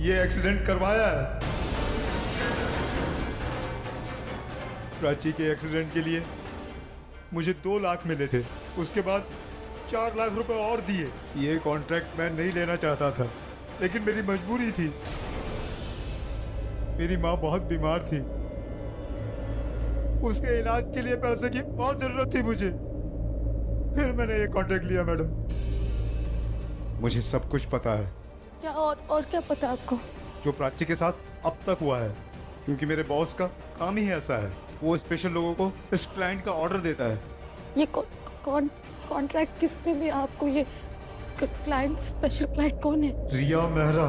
ये एक्सीडेंट करवाया है। प्राची के एक्सीडेंट के लिए मुझे 2 लाख मिले थे, उसके बाद 4 लाख रुपए और दिए। ये कॉन्ट्रैक्ट मैं नहीं लेना चाहता था, लेकिन मेरी मजबूरी थी। मेरी माँ बहुत बीमार थी, उसके इलाज के लिए पैसे की बहुत जरूरत थी मुझे। फिर मैंने ये कॉन्ट्रैक्ट लिया मैडम। मुझे सब कुछ पता है। क्या और क्या पता आपको? जो प्राची के साथ अब तक हुआ है, क्योंकि मेरे बॉस का काम ही ऐसा है, वो स्पेशल लोगों को इस क्लाइंट का ऑर्डर देता है। ये कॉन्ट्रैक्ट किसने दिया आपको? ये क्लाइंट, स्पेशल क्लाइंट कौन है? रिया मेहरा।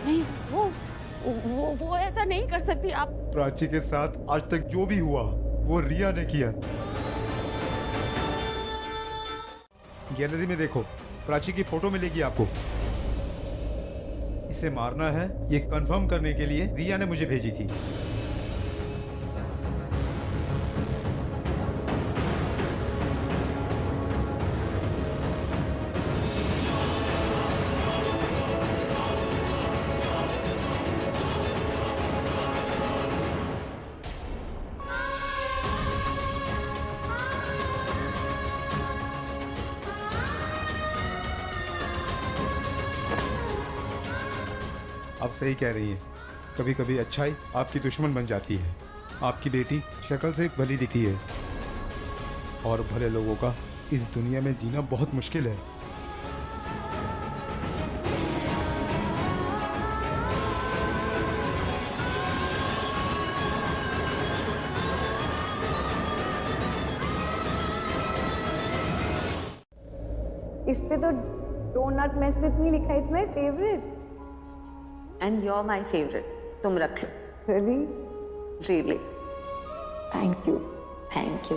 नहीं, वो ऐसा नहीं कर सकती। आप प्राची के साथ आज तक जो भी हुआ वो रिया ने किया। गैलरी में देखो, प्राची की फोटो मिलेगी आपको। इसे मारना है ये कंफर्म करने के लिए रिया ने मुझे भेजी थी। आप सही कह रही हैं, कभी कभी अच्छाई आपकी दुश्मन बन जाती है। आपकी बेटी शक्ल से भली दिखती है, और भले लोगों का इस दुनिया में जीना बहुत मुश्किल है। इस पे तो do not mess with me लिखा है। It's my favourite and you are my favourite. तुम रख लो। Really? Really. Thank you. Thank you.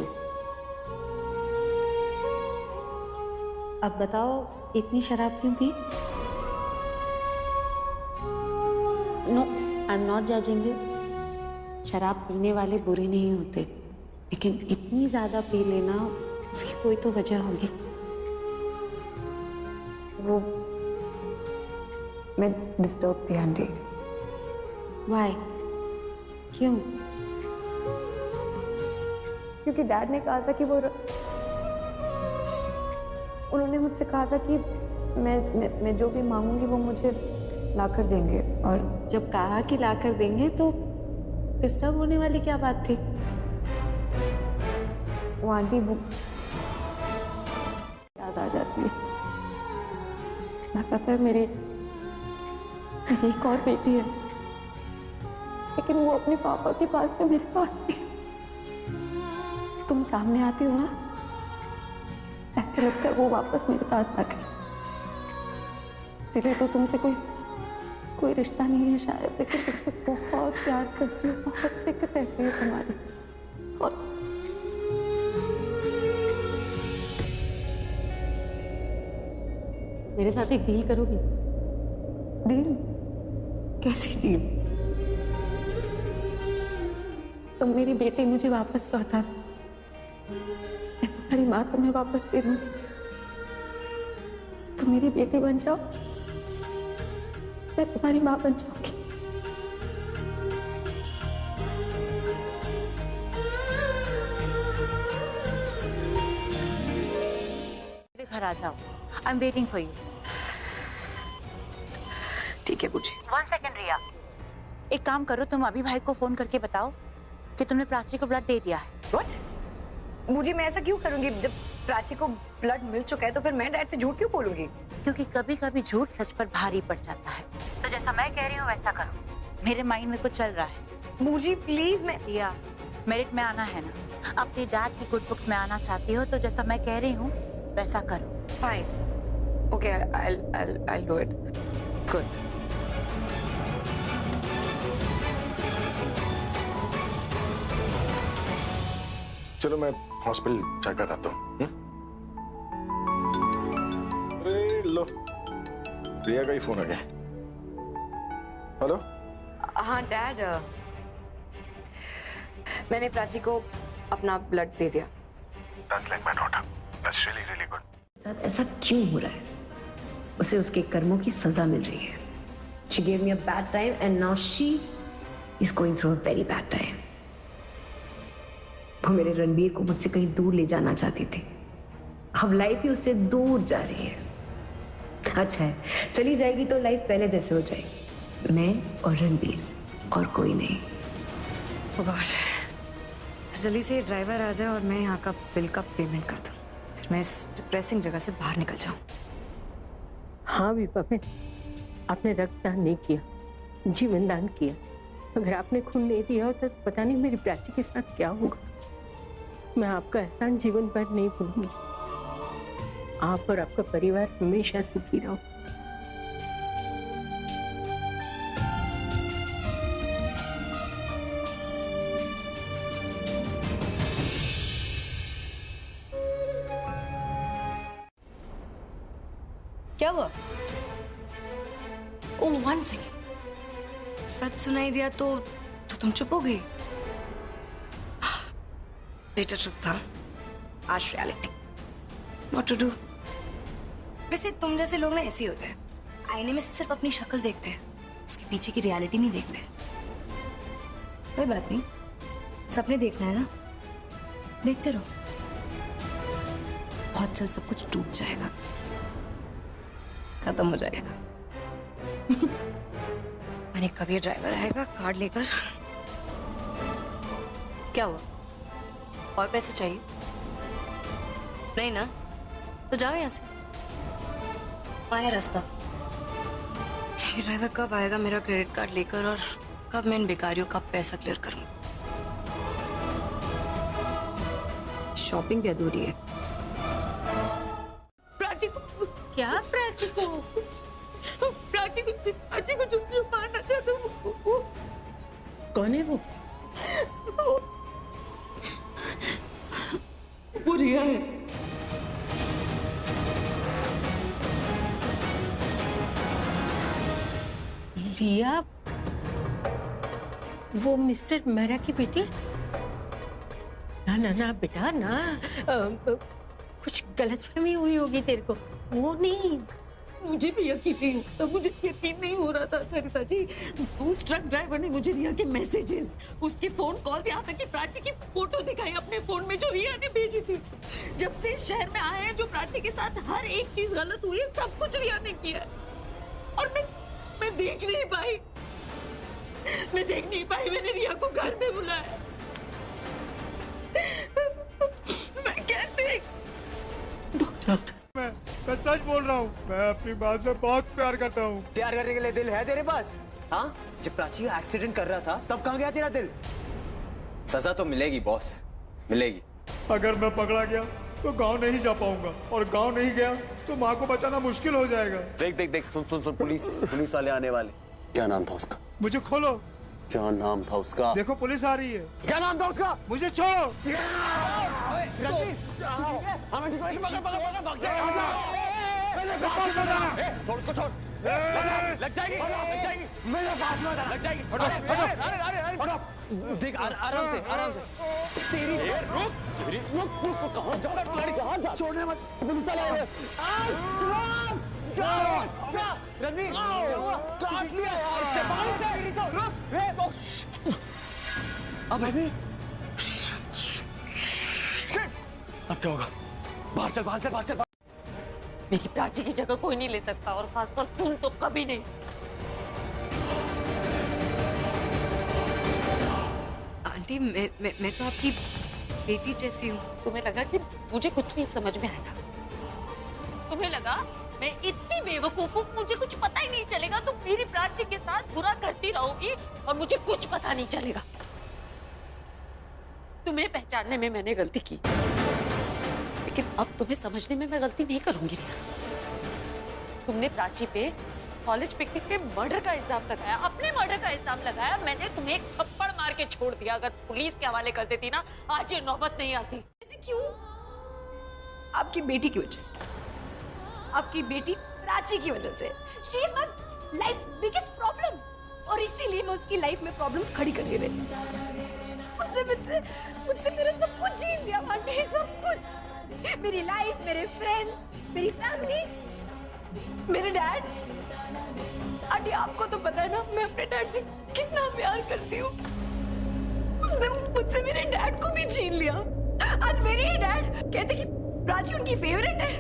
अब बताओ, इतनी शराब क्यों पी? No, I am not judging you. शराब पीने वाले बुरे नहीं होते, लेकिन इतनी ज्यादा पी लेना, उसकी कोई तो वजह होगी। वो मैं डिस्टर्ब थी आंटी। वाई? क्यों? क्योंकि डैड ने कहा था कि उन्होंने मुझसे कहा था कि मैं जो भी मांगूंगी वो मुझे लाकर देंगे। और जब कहा कि लाकर देंगे तो डिस्टर्ब होने वाली क्या बात थी? वो आंटी वो याद आ जाती है। ना पता है मेरी एक और बेटी है, लेकिन वो अपने पापा के पास से मेरे पास थी। तुम सामने आती हो ना, ऐसा लगता है वो वापस मेरे पास आ गई। तेरे तो तुमसे कोई रिश्ता नहीं है शायद, लेकिन तुमसे बहुत प्यार करती हूँ, बहुत फिक्र रहती है तुम्हारी। और मेरे साथ एक डील करोगी? डील? कैसी डील? तुम मेरी बेटी मुझे वापस लौटा दो, मैं तुम्हारी माँ तुम्हें वापस दे दूंगी। तुम मेरी बेटी बन जाओ, मैं तुम्हारी माँ बन जाऊंगी। घर आ जाओ, I am waiting for you. ठीक है बूजी। 1 सेकेंड रिया, एक काम करो, तुम अभी भाई को फोन करके बताओ कि तुमने प्राची को ब्लड दे दिया है। What? बूजी मैं ऐसा क्यों करूंगी? जब प्राची को ब्लड मिल चुका है तो फिर मैं डैड से झूठ क्यों बोलूंगी? क्योंकि कभी कभी झूठ सच पर भारी पड़ जाता है। तो जैसा मैं कह रही हूँ वैसा करो, मेरे माइंड में कुछ चल रहा है। बूजी प्लीज। मैं रिया, मेरिट में आना है ना, अपनी डैड की गुड बुक्स में आना चाहती हो तो जैसा मैं कह रही हूँ वैसा करो। Fine, okay, I'll do it. Good. चलो मैं हॉस्पिटल जाकर आता हूँ। अरे लो, रिया का ही फोन आ गया। हेलो? हाँ डैड, मैंने प्राची को अपना ब्लड दे दिया। That's like my daughter. That's really good. ऐसा क्यों हो रहा है? उसे उसके कर्मों की सजा मिल रही है। She gave me a bad time and now she is going through a very bad time. वो मेरे रणबीर को मुझसे कहीं दूर ले जाना चाहती थी। अब लाइफ ही उससे दूर जा रही है। अच्छा है, चली जाएगी तो लाइफ पहले जैसे हो जाएगी। मैं और रणबीर, और कोई नहीं। Oh God, जल्दी से ड्राइवर आ जाए और मैं यहाँ का बिल का पेमेंट कर दूँ, फिर मैं इस डिप्रेसिंग जगह से बाहर निकल जाऊँ। हाँ विभा बहन, आपने रक्तदान नहीं किया, जीवन दान किया। अगर आपने खून नहीं दिया होता तो पता नहीं मेरी प्राची के साथ क्या होगा। मैं आपका एहसान जीवन भर नहीं भूलूंगी। आप और आपका परिवार हमेशा सुखी रहो। क्या हुआ? ओह, 1 सेकेंड। सच सुनाई दिया तो तुम चुप हो गई? बेटर चुप था। आज रियलिटी। What to do? वैसे तुम जैसे लोग ना ऐसे ही होते हैं, आईने में सिर्फ अपनी शक्ल देखते हैं, उसके पीछे की रियलिटी नहीं देखते। कोई बात नहीं, सपने देखना है ना, देखते रहो। बहुत जल्द सब कुछ टूट जाएगा, खत्म हो जाएगा। मैंने कभी ड्राइवर आएगा कार लेकर। क्या हुआ? और पैसे चाहिए? नहीं ना, तो जाओ यहाँ से। आया रास्ता। ये ड्राइवर कब आएगा मेरा क्रेडिट कार्ड लेकर, और कब मैं इन बेकारियों का पैसा क्लियर करूं? शॉपिंग भी अधूरी है। प्राची को क्या? प्राची को चुप मारना चाहता हूँ। कौन है वो? वो रिया है। रिया? वो मिस्टर मेहरा की बेटी? ना ना ना बेटा ना, कुछ गलतफहमी हुई होगी तेरे को। वो नहीं। मुझे भी यकीन नहीं होता, मुझे यकीन नहीं हो रहा था सरिता जी। उस ट्रक ड्राइवर ने मुझे रिया के मैसेजेस, उसके फोन कॉल्स, यहाँ तक कि प्राची की फोटो दिखाई अपने फोन में जो रिया ने भेजी थी। जब से शहर में आए हैं, जो प्राची के साथ हर एक चीज गलत हुई है, सब कुछ रिया ने किया। और मैं देख नहीं पाई, मैंने रिया को घर में बुलाया। मैं कैसे? डॉक्टर, मैं सच बोल रहा हूँ, मैं अपनी माँ से बहुत प्यार करता हूँ। प्यार करने के लिए दिल है तेरे पास? हाँ, जब प्राची का एक्सीडेंट कर रहा था तब कहाँ गया तेरा दिल? सजा तो मिलेगी बॉस, मिलेगी। अगर मैं पकड़ा गया तो गांव नहीं जा पाऊंगा, और गांव नहीं गया तो माँ को बचाना मुश्किल हो जाएगा। देख सुन पुलिस वाले आने वाले। क्या नाम था उसका? मुझे खोलो। क्या नाम था उसका? देखो पुलिस आ रही है। क्या नाम था उसका? मुझे छोड़ो। छोड़, लग जाएगी, मेरे पास में लग जाएगी। देख आराम से तेरी रुक कहाँ जा छोड़ने मत, पुलिस वाले आए। रणवीर काट लिया यार, अब अभी अब क्या होगा? बाहर चल। मेरी प्राची की जगह कोई नहीं ले सकता, और खासकर तुम तो कभी नहीं। आंटी, मैं तो आपकी बेटी जैसी हूँ। तुम्हें लगा कि मुझे कुछ नहीं समझ में आएगा? तुम्हें लगा मैं इतनी बेवकूफ हूँ, मुझे कुछ पता ही नहीं चलेगा? तुम मेरी प्राची के साथ बुरा करती रहोगी और मुझे कुछ पता नहीं चलेगा। तुम्हें पहचानने में मैंने गलती की, लेकिन अब तुम्हें समझने में मैं गलती नहीं करूंगी रिया। तुमने प्राची पे कॉलेज पिकनिक पे मर्डर का इल्जाम लगाया, अपने मर्डर का इल्जाम लगाया। मैंने तुम्हें एक थप्पड़ मार के छोड़ दिया। अगर पुलिस के हवाले कर देती ना, आज ये नौबत नहीं आती। ऐसे क्यों? आपकी बेटी की वजह से, आपकी बेटी प्राची की वजह से। She is my life's biggest problem, और इसीलिए मैं उसकी लाइफ में प्रॉब्लम्स खड़ी कर दे रही। मुझसे मेरा सब कुछ छीन लिया आंटी, सब कुछ। मेरी लाइफ, मेरे फ्रेंड्स, मेरी फैमिली, मेरे डैड। आंटी आपको तो पता है ना मैं अपने डैड से कितना प्यार करती हूँ। उसने मुझसे मेरे डैड को भी छीन लिया। आज मेरे ही डैड कहते कि प्राची उनकी फेवरेट है।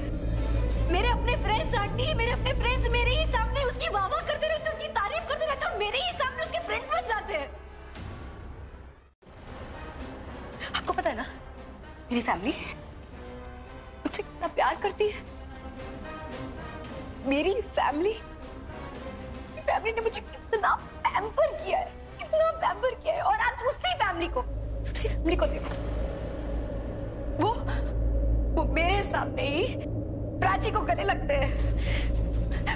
मेरे अपने फ्रेंड्स आंटी, मेरे अपने फ्रेंड्स मेरे ही सामने उसकी वाह वाह करते रहते, उसकी तारीफ करते रहते, मेरे ही सामने उसके फ्रेंड्स बन जाते हैं। आपको पता है ना मेरी फैमिली मुझसे कितना प्यार करती है। मेरी फैमिली ने मुझे कितना पैम्पर किया है, कितना पैम्पर किया है। और आज उसी फैमिली को देखो, वो मेरे सामने ही प्राची को गले लगते हैं।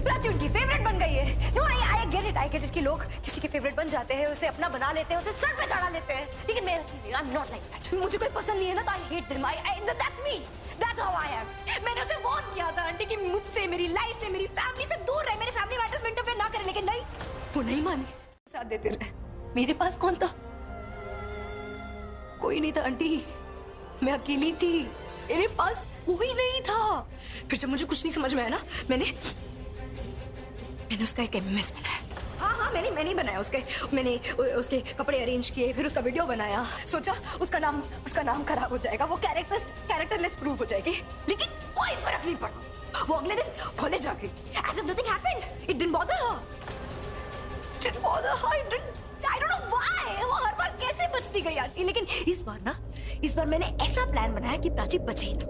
प्राची उनकी फेवरेट बन गई है। नो आई गेट इट कि लोग किसी के फेवरेट बन जाते हैं, उसे अपना बना लेते हैं, उसे सर पे चढ़ा लेते हैं। लेकिन मैं आई एम नॉट लाइक दैट। मुझे कोई पसंद नहीं है ना तो I hate them. That's me, that's how I am. मैंने उसे वार्न किया था आंटी कि मुझसे, मेरी लाइफ से, मेरी फैमिली से दूर रहे, मेरे फैमिली मैटर्स में इंटरफेयर ना करे। लेकिन नहीं, वो नहीं मानी, साथ देते रहे। मेरे पास कौन था? कोई नहीं था आंटी, मैं अकेली थी, मेरे पास कोई नहीं था। फिर जब मुझे कुछ नहीं समझ में आया ना, मैंने उसका एक एमएमएस बनाया। हाँ मैंने बनाया मैंने उसके कपड़े अरेंज किए, फिर उसका वीडियो बनाया। सोचा उसका नाम खराब हो जाएगा, वो कैरेक्टरलेस प्रूफ हो जाएगी। लेकिन कोई फर्क नहीं पड़ा। वो अगले दिन कॉलेज आ गई, as if nothing happened. It didn't bother her. I don't know why. वो हर बार कैसे बचती गई आंटी। लेकिन इस बार मैंने ऐसा प्लान बनाया कि प्राची बचे ही ना।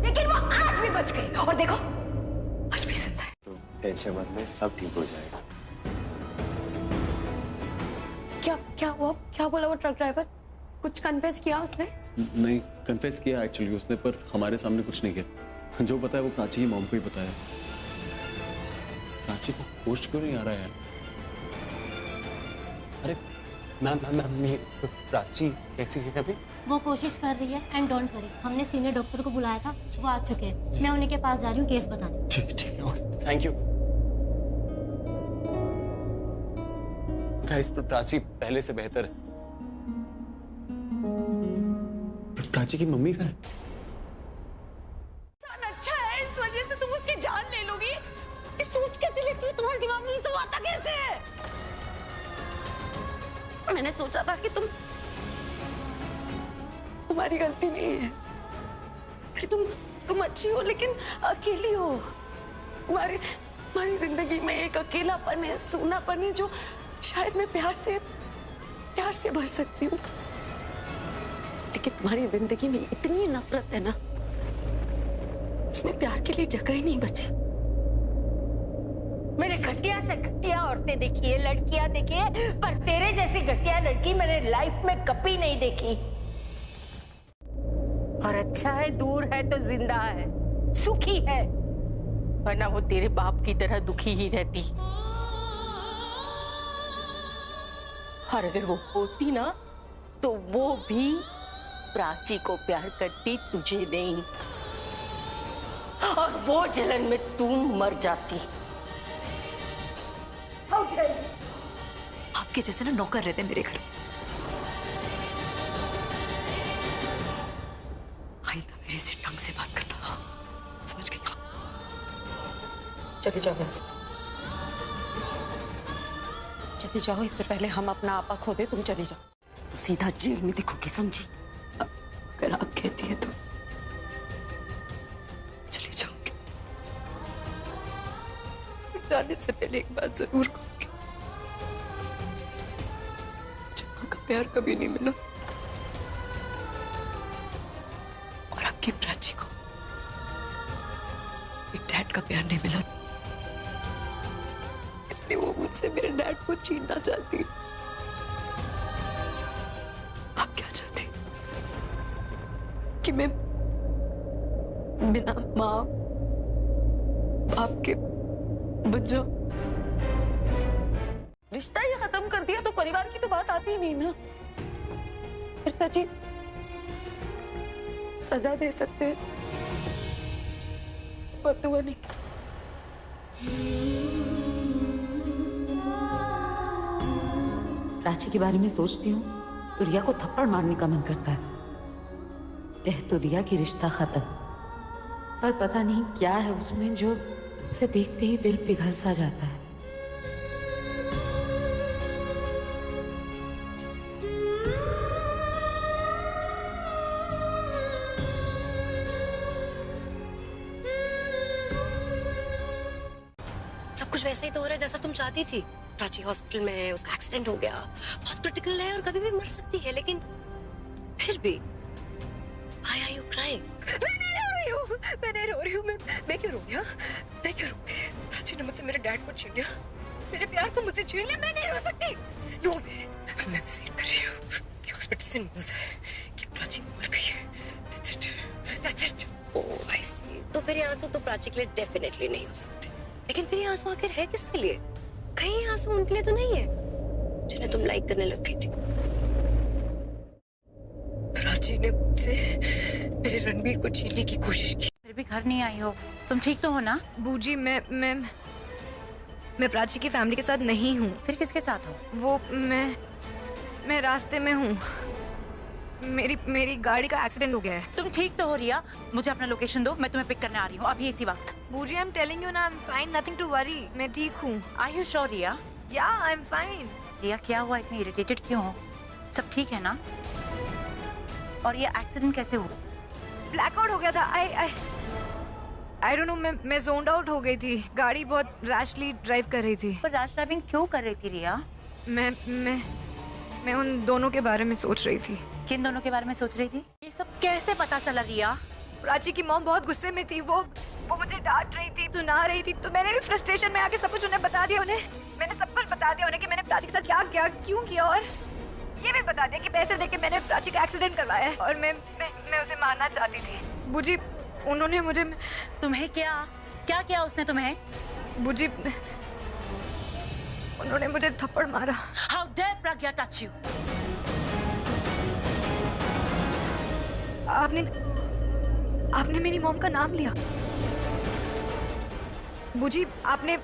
लेकिन वो आज भी बच गई, और देखो आज भी जिंदा है। तो टेंशन मत ले, सब ठीक हो जाएगा। क्या हुआ? क्या बोला वो ट्रक ड्राइवर? कुछ कन्फेस किया उसने? नहीं, कन्फेस किया एक्चुअली उसने, पर हमारे सामने कुछ नहीं किया। जो बताया वो प्राची की मॉम को ही बताया। प्राची को पोस्ट क्यों नहीं आ रहा है? अरे मैम प्राची कैसी है अभी? वो कोशिश कर रही है एंड डोंट वरी, हमने सीनियर डॉक्टर को बुलाया था, वो आ चुके हैं। मैं उन्हीं के पास जा रही हूँ केस बताने। ठीक है, थैंक यू। गाइस, प्राची पहले से बेहतर है। प्राची की मम्मी का है। अच्छा है, इस वजह से तुम उसकी जान ले लोगी। ये सोच कैसे लेती हो? तुम्हारे दिमाग में ये सब आता कैसे है? मैंने सोचा था कि तुम्हारी गलती नहीं है, कि तुम अच्छी हो, लेकिन अकेली हो। तुम्हारी जिंदगी में एक अकेलापन है, सूनापन है, जो शायद मैं प्यार से भर सकती हूँ। लेकिन तुम्हारी जिंदगी में इतनी नफरत है ना, उसमें प्यार के लिए जगह ही नहीं बची। मैंने घटिया से घटिया औरतें देखी है, लड़कियां देखी है, पर तेरे जैसी घटिया लड़की मैंने लाइफ में कभी नहीं देखी। और अच्छा है दूर है तो जिंदा है, सुखी है, वरना वो तेरे बाप की तरह दुखी ही रहती। और अगर वो होती ना तो वो भी प्राची को प्यार करती, तुझे नहीं। और वो जलन में तू मर जाती। आपके जैसे ना नौकर रहते मेरे घर। आइंदा मेरे से ढंग से बात करना, समझ गई? चले जाओ यहाँ से, चले जाओ। इससे पहले हम अपना आपा खो दे। तुम चले जाओ, सीधा जेल में दिखोगी, समझी? अगर आप कहती है तो चले जाओगे। जाने से पहले एक बात जरूर कहूंगी, जमा का प्यार कभी नहीं मिला, और आपकी प्राची को एक डैड का प्यार नहीं मिला, इसलिए वो मुझसे मेरे डैड को छीनना चाहती है। आप क्या चाहती? कि मैं बिना माँ बाप के बन जाऊं? रिश्ता ही खत्म कर दिया तो परिवार की तो बात आती ही नहीं ना। फिर जी सजा दे सकते हैं, बदुआ नहीं। प्राची के बारे में सोचती हूँ तो रिया को थप्पड़ मारने का मन करता है। कह तो दिया कि रिश्ता खत्म, पर पता नहीं क्या है उसमें जो उसे देखते ही दिल पिघल सा जाता है। सब कुछ वैसा ही तो हो रहा है जैसा तुम चाहती थी। प्राची हॉस्पिटल में है, उसका एक्सीडेंट हो गया, बहुत क्रिटिकल है और कभी भी मर सकती है, लेकिन फिर भी Why are you crying? मैं नहीं रो रही हूँ। मैं क्यों रोऊंगी? मैं क्यों रोऊंगी? प्राची ने मुझसे मेरे डैड को छीन लिया, मेरे प्यार को मुझसे छीन लिया। मैं नहीं रो सकती। नो वे। मैं बस वेट कर रही हूँ कि हॉस्पिटल से न्यूज़ है कि प्राची मर गई है। That's it. Oh, I see. तो फिर ये आंसू तो प्राची के लिए डेफिनेटली नहीं हो सकते। लेकिन फिर ये आंसू आखिर है किसके लिए? कहीं आंसू उनके लिए तो नहीं है जिन्हें तुम लाइक करने लग गई थी। प्राची ने मुझसे मेरे रणबीर को छीनने की कोशिश की। फिर भी घर नहीं आई हो, तुम ठीक तो हो ना? बूजी, मैं प्राची की फैमिली के साथ नहीं हूँ। फिर किसके साथ हो? वो मैं रास्ते में हूँ। मेरी गाड़ी का एक्सीडेंट हो गया है। तुम ठीक तो हो रिया? मुझे अपना लोकेशन दो, मैं तुम्हें पिक करने आ रही हूँ अभी इसी वक्त। बूजी, आई एम टेलिंग यू ना, I am fine, nothing to worry. मैं ठीक हूँ। Are you sure Riya? Yeah, I am fine. रिया क्या हुआ, इतनी इरिटेटेड क्यों हो? सब ठीक है ना? और ये एक्सीडेंट कैसे हुआ? ब्लैकआउट हो गया था। आई डोंट नो, मैं जोन्ड आउट हो गई थी। गाड़ी बहुत रैशली ड्राइव कर रही थी। पर रैश ड्राइविंग क्यों कर रही थी रिया? मैं उन दोनों के बारे में सोच रही थी। किन दोनों के बारे में सोच रही थी? ये सब कैसे पता चला रिया? प्राची की मॉम बहुत गुस्से में थी। वो मुझे डांट रही थी, सुना रही थी, तो मैंने भी फ्रस्ट्रेशन में आके सब कुछ उन्हें बता दिया। मैंने सब कुछ बता दिया उन्हें कि मैंने प्राची के साथ क्या किया, क्यों किया, और ये भी बता दिया कि पैसे देके मैंने प्राची का एक्सीडेंट करवाया है और मैं उसे मारना चाहती थी। बुजी, उन्होंने मुझे... तुम्हें क्या किया उसने तुम्हें? बुजी, उन्होंने मुझे थप्पड़ मारा। How dare Pragya touch you? आपने मेरी मॉम का नाम लिया। बुजी, आपने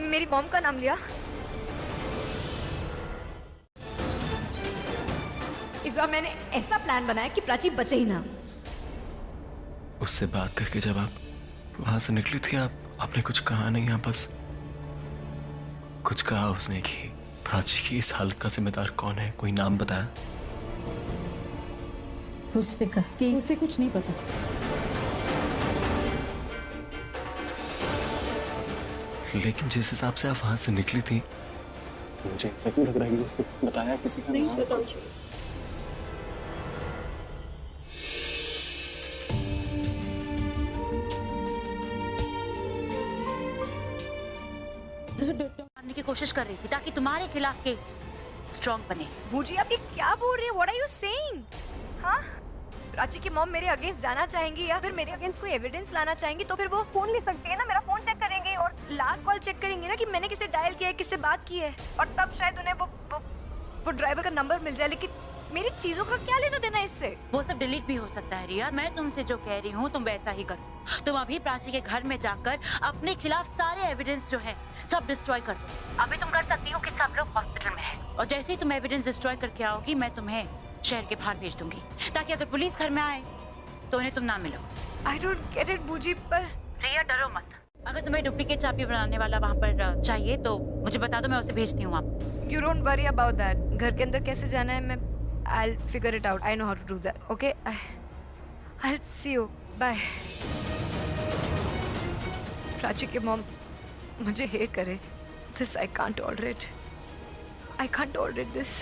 मेरी मॉम का नाम लिया। इस बार मैंने ऐसा प्लान बनाया कि प्राची बचे ही ना। उससे बात करके जब आप वहां से निकली थी, आपने कुछ कहा नहीं? आप बस कुछ कहा उसने कि प्राची की इस हालत का जिम्मेदार कौन है? कोई नाम बताया? उसने कहा कि उसे कुछ नहीं पता। लेकिन जिस हिसाब से आप वहां से निकली थी, मुझे ऐसा क्यों लग रहा है कि उसने बताया किसी का नाम? पता। मारने की कोशिश कर रही थी ताकि तुम्हारे खिलाफ केस स्ट्रॉन्ग बने। बूजी, आप ये क्या बोल रही है? What are you saying? हाँ? प्राची की मॉम मेरे अगेंस्ट जाना चाहेंगी या फिर मेरे अगेंस्ट कोई एविडेंस लाना चाहेंगी तो फिर वो फोन ले सकती है ना, मेरा फोन चेक करेंगे और लास्ट कॉल चेक करेंगे ना कि मैंने किससे डायल किया है, किससे बात की है, और तब शायद उन्हें वो ड्राइवर का नंबर मिल जाए। लेकिन मेरी चीजों का क्या लेना देना इससे? वो सब डिलीट भी हो सकता है रिया। मैं तुमसे जो कह रही हूँ तुम वैसा ही करो। तुम अभी प्राची के घर में जाकर अपने खिलाफ सारे एविडेंस जो है सब डिस्ट्रॉय कर दो। अभी तुम कर सकती हो कि सब लोग हॉस्पिटल में हैं, और जैसे ही तुम एविडेंस डिस्ट्रॉय करके आओगी मैं तुम्हें शहर के बाहर भेज दूंगी, ताकि अगर पुलिस घर में आए तो उन्हें तुम ना मिलो। I don't get it, बूजी, पर रिया डरो मत। अगर तुम्हें डुप्लीकेट चाबी बनाने वाला वहाँ पर चाहिए तो मुझे बता दो, मैं उसे भेजती हूँ। आप You don't worry about that. घर के अंदर कैसे जाना है I'll figure it out. I know how to do that. Okay? I'll see you. Bye. Prachi के मॉम मुझे हेट करे। This I can't tolerate. I can't tolerate this.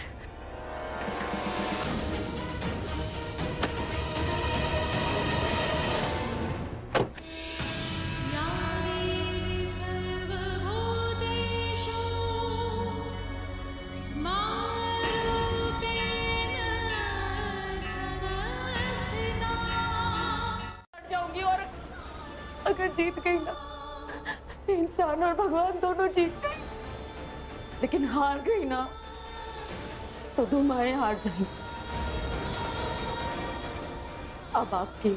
अगर जीत गई ना, इंसान और भगवान दोनों जीत जाए, लेकिन हार गई ना तो दो माएं हार जाएंगी। अब आपकी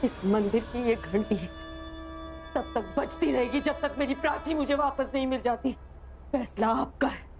इस मंदिर की ये घंटी तब तक बजती रहेगी जब तक मेरी प्राची मुझे वापस नहीं मिल जाती। फैसला आपका है।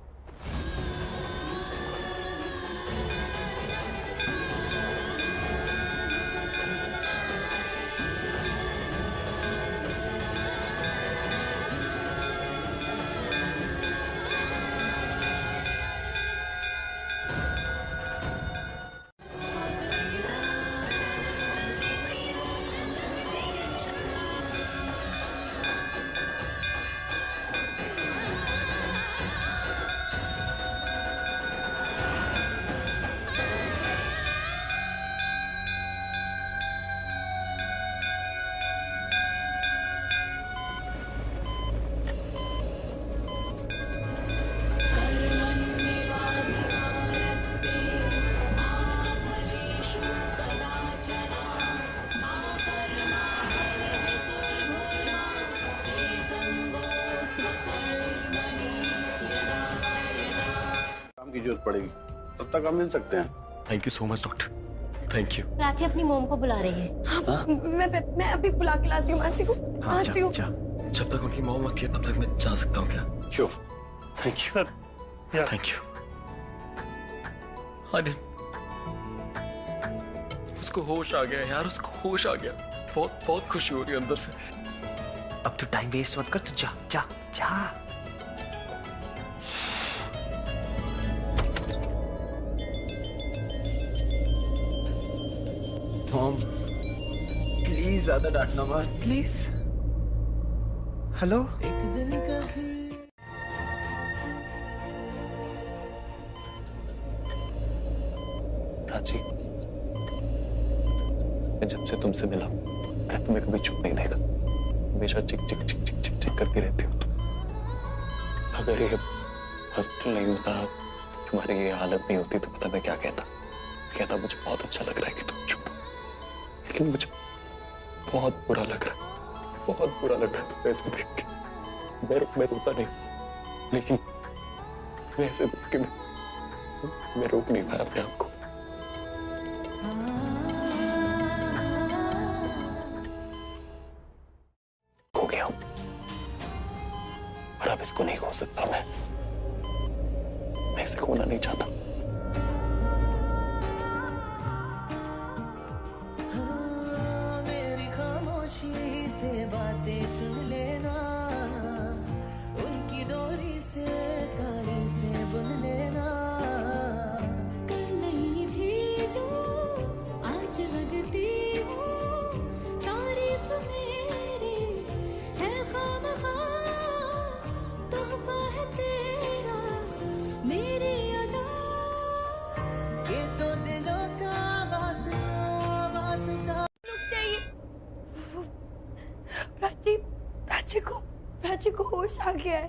पड़ेगी, तब तक हम मिल सकते हैं। Thank you so much doctor, thank you. Prachi अपनी मोम को बुला रही है। मैं अभी बुला के लाती हूँ मासी को। हाँ, आती हूँ। जब तक उनकी मॉम आती है तब तक मैं जा सकता हूँ क्या? Sure. Thank you sir. Thank you. Aryan, उसको होश आ गया यार, उसको होश आ गया। बहुत बहुत खुशी हो रही है अंदर से। अब तो टाइम वेस्ट मत कर, तू जा जा जा। मॉम प्लीज ज्यादा डांटना मत प्लीज। हेलो। प्राची, मैं जब से तुमसे मिला मैं तुम्हें कभी चुप नहीं देखा। हमेशा चिक चिक चिक चिक चिक चिक करती रहती हो तुम। अगर ये हॉस्पिटल नहीं होता, तुम्हारी ये हालत नहीं होती, तो पता मैं क्या कहता मुझे बहुत अच्छा लग रहा है कि तुम चुप हो, लेकिन मुझे बहुत बुरा लग रहा है, बहुत बुरा लग रहा है तुम्हें ऐसे देख के। मैं रोता नहीं, लेकिन मैं ऐसे देख के मैं रोक नहीं पाया अपने आप को। खो गया हूं और अब इसको नहीं खो सकता। मैं इसे खोना नहीं चाहता। मेरी खामोशी से बातें चुन लेना, उनकी डोरी से तारीफें बुन लेना। कर नहीं थी जो आज लगती हो, तारीफ मेरी है खामखा, तोहफा है तेरा मेरी अदा। ये तो दिलों का वास्ता चाहिए। प्राची को होश आ गया है।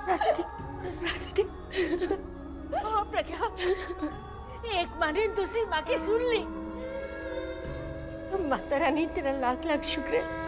प्राची ठीक। हाँ प्रज्ञा, एक माँ ने दूसरी माँ की सुन ली। माता रानी तेरा लाख लाख शुक्र है।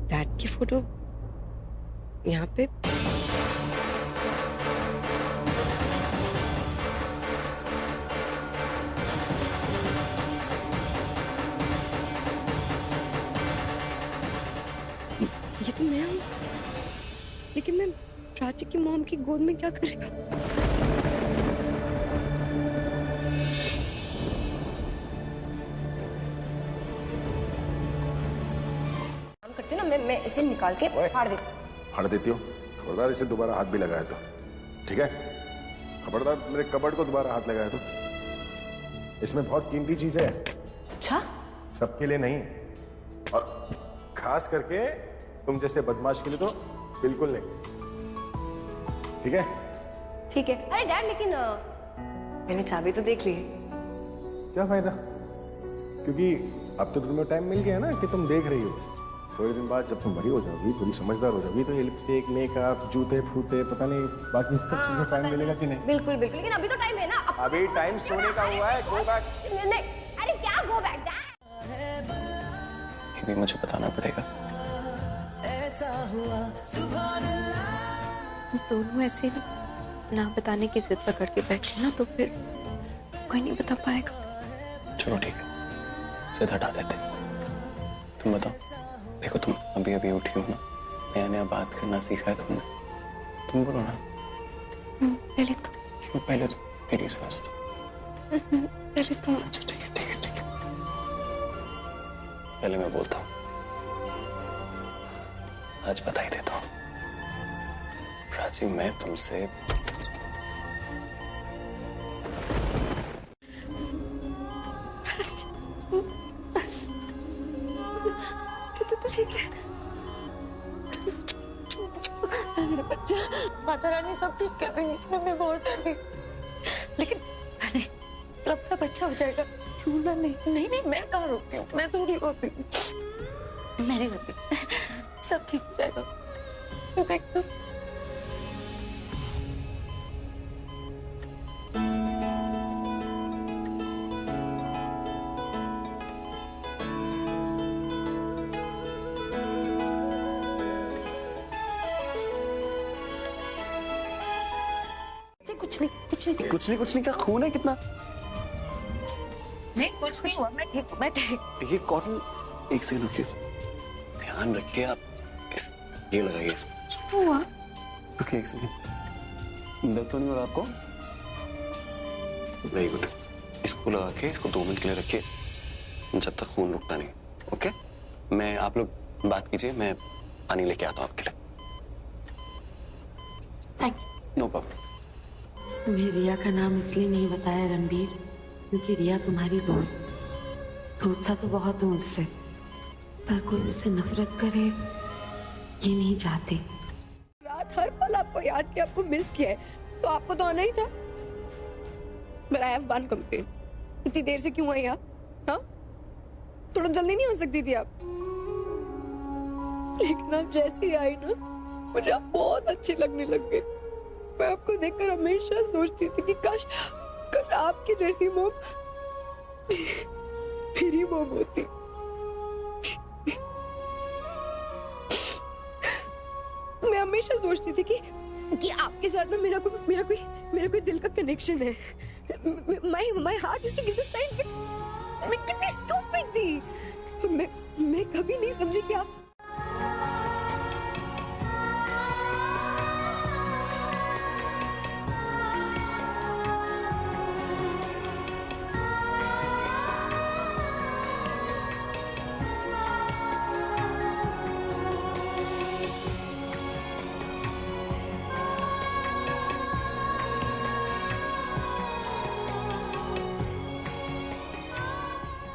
डैड की फोटो यहाँ पे। ये तो मैं हूँ, लेकिन मैं प्राची की मॉम की गोद में क्या कर रही हूँ? करती हूँ ना, मैं इसे निकाल के फाड़ देती हूँ। फाड़ देती हो? खबरदार इसे दोबारा हाथ भी लगाया तो, ठीक है? खबरदार मेरे कबर्ड को दोबारा हाथ लगाया तो। इसमें बहुत कीमती चीजें हैं। अच्छा? सबके लिए नहीं, और खास करके तुम जैसे बदमाश के लिए तो बिल्कुल नहीं, ठीक है? ठीक है। अरे डैड, लेकिन मैंने चाबी तो देख ली है। क्या फायदा? क्योंकि अब तो तुम्हें टाइम मिल गया ना कि तुम देख रही हो। थोड़े दिन बाद जब तुम बड़ी हो जाओगी, थोड़ी समझदार हो जाओगी, तो ये लिपस्टिक, मेकअप, जूते फूते, पता नहीं बाकी सब चीजें टाइम मिलेगा कि नहीं? बिल्कुल बिल्कुल, लेकिन अभी तो टाइम है ना। अभी टाइम सोने का हुआ है। Go back. नहीं, अरे क्या गो बैक डैड? ये भी मुझे बताना पड़ेगा। ऐसा हुआ दोनों ऐसे ना बताने की जिद पकड़ के बैठे ना, तो फिर कोई नहीं बता पाएगा। चलो ठीक है, जिद हटा देते। तुम बताओ, देखो तुम अभी अभी उठी हो ना, नया नया बात करना सीखा है तुमने। तुम बोलो ना। पहले तो। क्यों पहले तो? Please first. पहले तो। अच्छा ठीक है ठीक है ठीक है, पहले मैं बोलता हूँ। आज बता ही देता हूँ प्राची, मैं तुमसे तो ठीक है। मेरा बच्चा। माता रानी सब ठीक करेंगी, मैं बहुत डरी, लेकिन नहीं, अब सब अच्छा हो जाएगा। क्यों ना? नहीं नहीं, मैं कहाँ रोती हूँ, मैं थोड़ी रोती हूँ, मैं नहीं रोती, सब ठीक हो जाएगा, तो देखना। कुछ नहीं क्या खून है कितना? नहीं कुछ नहीं हुआ, मैं ठीक हूँ, मैं ठीक। देखिए कॉटन, एक सेकंड रुकिए, ध्यान रखिए आप, ये लगाइए इसमें। हुआ? रुकिए एक सेकंड, दर्द तो नहीं हो रहा आपको? वेरी गुड, इसको लगा के इसको 2 मिनट के लिए रखिए जब तक खून रुकता नहीं। ओके, मैं आप लोग बात कीजिए, मैं पानी लेके आता हूँ आपके लिए। No problem. तुम्हें रिया का नाम इसलिए नहीं बताया रणबीर, क्योंकि रिया तुम्हारी दोस्त सा तो बहुत हूँ उससे, पर कोई उससे नफरत करे ये नहीं चाहते। रात हर पल आपको याद किया, आपको मिस किया है, तो आपको तो आना ही था। But I have one complaint. इतनी देर से क्यों आई आप? हाँ? थोड़ा जल्दी नहीं आ सकती थी आप? लेकिन आप जैसे ही आई ना, मुझे आप बहुत अच्छे लगने लग गए। मैं आपको देखकर हमेशा सोचती थी कि काश कल आपकी जैसी मॉम मेरी मॉम होती। मैं हमेशा सोचती थी कि आपके साथ ना मेरा कोई दिल का कनेक्शन है। My heart used to give the sign, but मैं कितनी stupid थी। मैं कभी नहीं समझी कि आप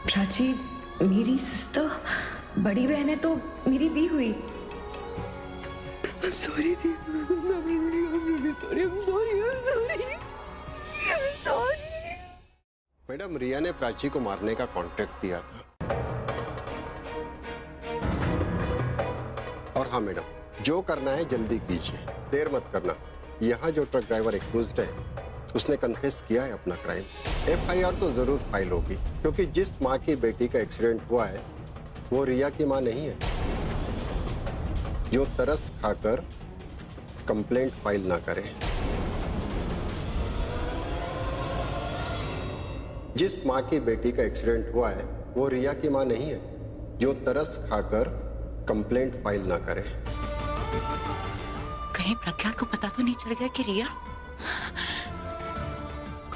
प्राची मेरी सिस्टर, बड़ी बहन है तो मेरी दी हुई। सॉरी थी, मैडम, रिया ने प्राची को मारने का कॉन्ट्रैक्ट दिया था। और हाँ मैडम, जो करना है जल्दी कीजिए, देर मत करना। यहाँ जो ट्रक ड्राइवर एक्यूज्ड है उसने कन्फेस किया है अपना क्राइम। FIR तो जरूर फाइल होगी, क्योंकि जिस माँ की बेटी का एक्सीडेंट हुआ है वो रिया की माँ नहीं है, जो तरस खाकर कंप्लेंट फाइल ना करे। जिस माँ की बेटी का एक्सीडेंट हुआ है वो रिया की माँ नहीं है, जो तरस खाकर कंप्लेंट फाइल ना करे। कहीं प्रज्ञा को पता तो नहीं चल गया कि रिया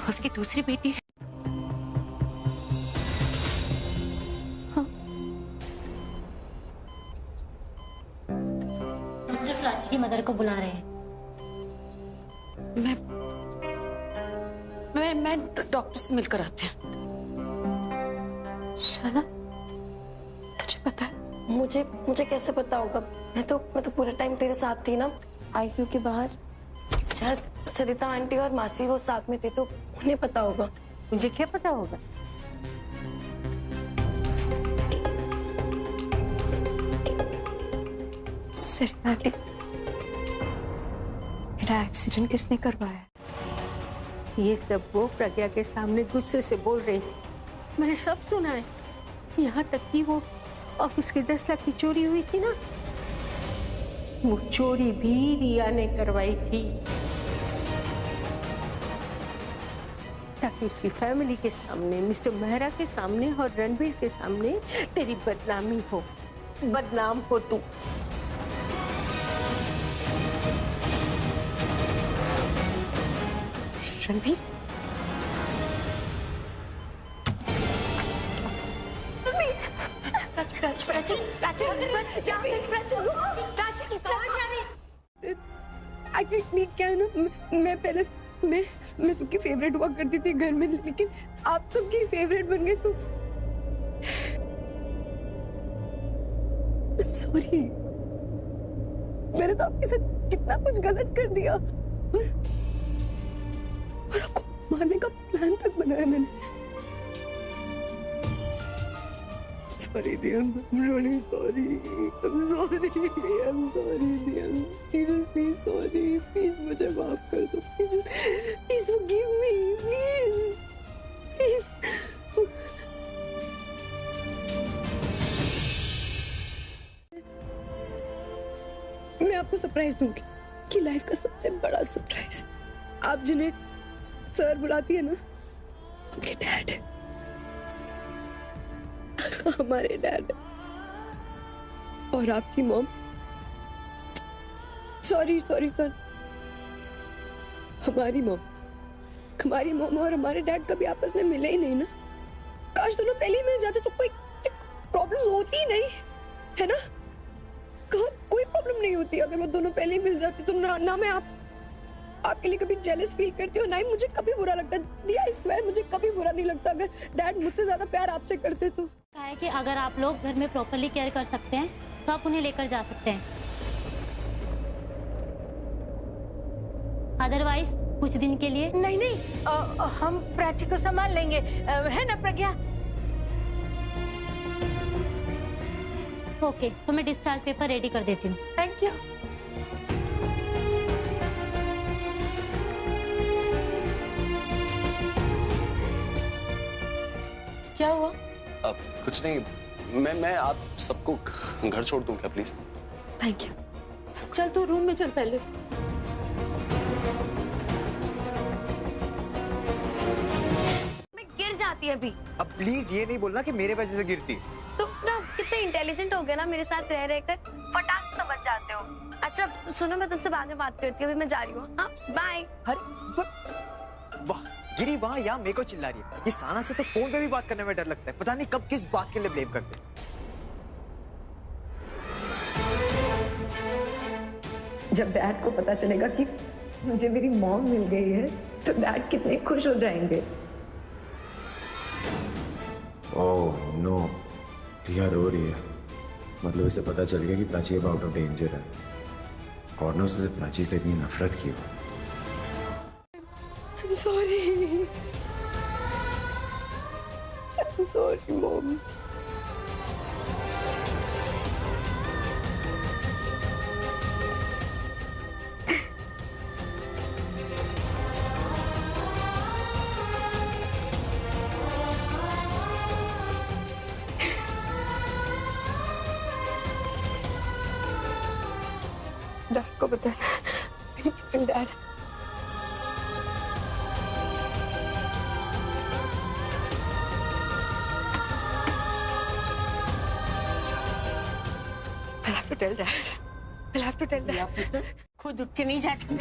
उसकी दूसरी बेटी है? डॉक्टर प्राची की मदर को बुला रहे हैं। मैं डॉक्टर से मिलकर आती हूँ। शाना, तुझे पता है? मुझे कैसे पता होगा? मैं तो पूरे टाइम तेरे साथ थी ना। ICU के बाहर शायद सरिता आंटी और मासी वो साथ में थे, तो उन्हें पता होगा। मुझे क्या पता होगा? सरिता आंटी, मेरा एक्सीडेंट किसने करवाया? ये सब वो प्रज्ञा के सामने गुस्से से बोल रही थी, मैंने सब सुना है। यहाँ तक कि वो ऑफिस के 10 लाख की चोरी हुई थी ना, वो चोरी भी रिया ने करवाई थी, ताकि उसकी फैमिली के सामने, मिस्टर मेहरा के सामने और रणबीर के सामने तेरी बदनामी हो, बदनाम हो तू। रणबीर, एक्चुअली क्या है ना, मैं सबकी फेवरेट हुआ करती थी घर में, लेकिन आप सबकी फेवरेट बन गए तो सॉरी। मैंने तो आपके साथ कितना कुछ गलत कर दिया और आपको मारने का प्लान तक बनाया मैंने। Sorry, Diyan. I'm really sorry. I'm sorry. I'm sorry, Diyan. Seriously sorry. Please मुझे माफ कर दो. Please forgive me. Please. Please. मैं आपको सरप्राइज दूंगी कि लाइफ का सबसे बड़ा सरप्राइज। आप जिन्हें सर बुलाती है ना, उनके डैड है, हमारे डैड है। और आपकी मॉम, सॉरी हमारी मॉम और हमारे डैड कभी आपस में मिले ही नहीं ना। काश दोनों पहले ही मिल जाते तो कोई प्रॉब्लम होती ही नहीं, है ना? कोई प्रॉब्लम नहीं होती अगर वो दोनों पहले ही मिल जाते तो ना मैं आपके लिए कभी जेलस फील करती हूँ, ना ही मुझे कभी बुरा लगता। दिया इस बार मुझे कभी बुरा नहीं लगता अगर डैड मुझसे ज्यादा प्यार आपसे करते तो। कहा है कि अगर आप लोग घर में प्रॉपर्ली केयर कर सकते हैं तो आप उन्हें लेकर जा सकते हैं, अदरवाइज कुछ दिन के लिए नहीं, हम प्राची को संभाल लेंगे, है ना प्रज्ञा? ओके, तो मैं डिस्चार्ज पेपर रेडी कर देती हूँ। Thank you. क्या हुआ? अब कुछ नहीं, मैं आप सबको घर छोड़ दूं क्या प्लीज? Thank you. चल तू रूम में चल पहले। मैं गिर जाती है अभी। अब प्लीज ये नहीं बोलना कि मेरे वजह से गिरती। तुम ना कितने इंटेलिजेंट हो गए ना, मेरे साथ रह रहकर फटाक से समझ जाते हो। अच्छा सुनो, मैं तुमसे बाद में बात करती हूँ, अभी मैं जा रही हूँ। हाँ बाय। वाह गिरी वाह, यहाँ मेरे को चिल्ला रही है। ये साना से तो फोन पे भी बात करने में डर लगता है, पता नहीं कब किस बात के लिए ब्लेम करते हैं। जब डैड को पता चलेगा कि मुझे मेरी मॉम मिल गई है तो डैड कितने खुश हो जाएंगे। ओह नो, रिया रो रही है। मतलब इसे पता चल गया कि प्राची अब आउट ऑफ डेंजर है। गॉड नोस इसे प्राची से इतनी नफरत की हो। I'm sorry, Mom. डैड को बताना। डैड खुद उठ के नहीं जाती।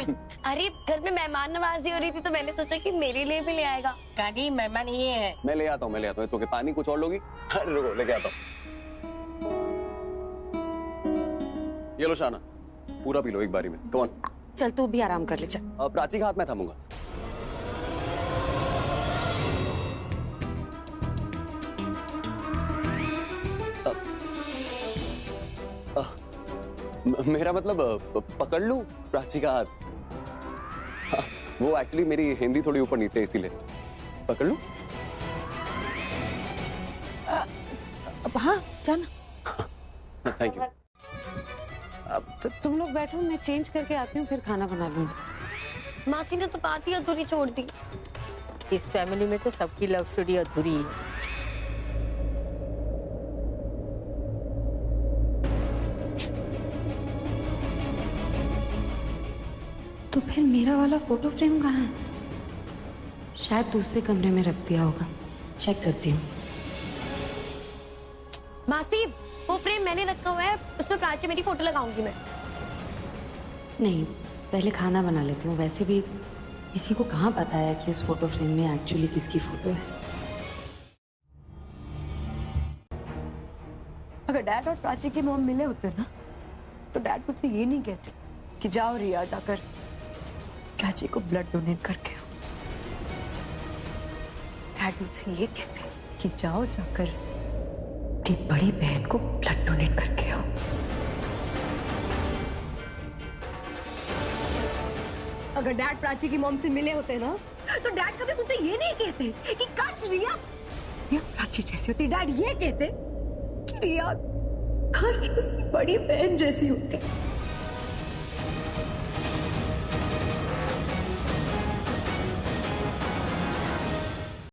अरे घर में मेहमान नवाजी हो रही थी तो मैंने सोचा कि मेरे लिए भी ले आएगा। गाड़ी मेहमान ये है। मैं ले आता हूँ। तो पानी कुछ और लोगी? रुको लेके आता हूँ। ये लो शाना, पूरा पी लो एक बारी में। Come on. चल तू भी आराम कर ले चल। प्राची का हाथ मैं थामूंगा। मेरा मतलब पकड़ लूं प्राची का हाथ? वो एक्चुअली मेरी हिंदी थोड़ी ऊपर नीचे है, इसीलिए पकड़ लूं? हाँ जाना। Thank you. अब तो तुम लोग बैठो, मैं चेंज करके आती हूँ, फिर खाना बना लूंगी। मासी ने तो बात ही अधूरी छोड़ दी। इस फैमिली में तो सबकी लव स्टोरी अधूरी है। तो फिर मेरा वाला फोटो फ्रेम कहाँ है? शायद दूसरे कमरे में रख दिया होगा, चेक करती हूँ। मासी वो फ्रेम मैंने रखा हुआ है, उसमें प्राची मेरी फोटो लगाऊंगी मैं। नहीं, पहले खाना बना लेती हूँ। वैसे भी किसी को कहाँ पता है कि उस फोटो फ्रेम में एक्चुअली किसकी फोटो है। अगर डैड और प्राची की मॉम मिले होते ना तो डैड मुझसे ये नहीं कहते कि जाओ रिया जाकर प्राची को ब्लड डोनेट करके आओ। डैड मुझसे ये कहते कि जाओ जाकर अपनी बड़ी बहन को ब्लड डोनेट करके आओ। अगर डैड प्राची की मॉम से मिले होते ना तो डैड कभी मुझसे ये नहीं कहते कि काश रिया प्राची जैसी होती। डैड ये कहते कि रिया काश उसकी बड़ी बहन जैसी होती।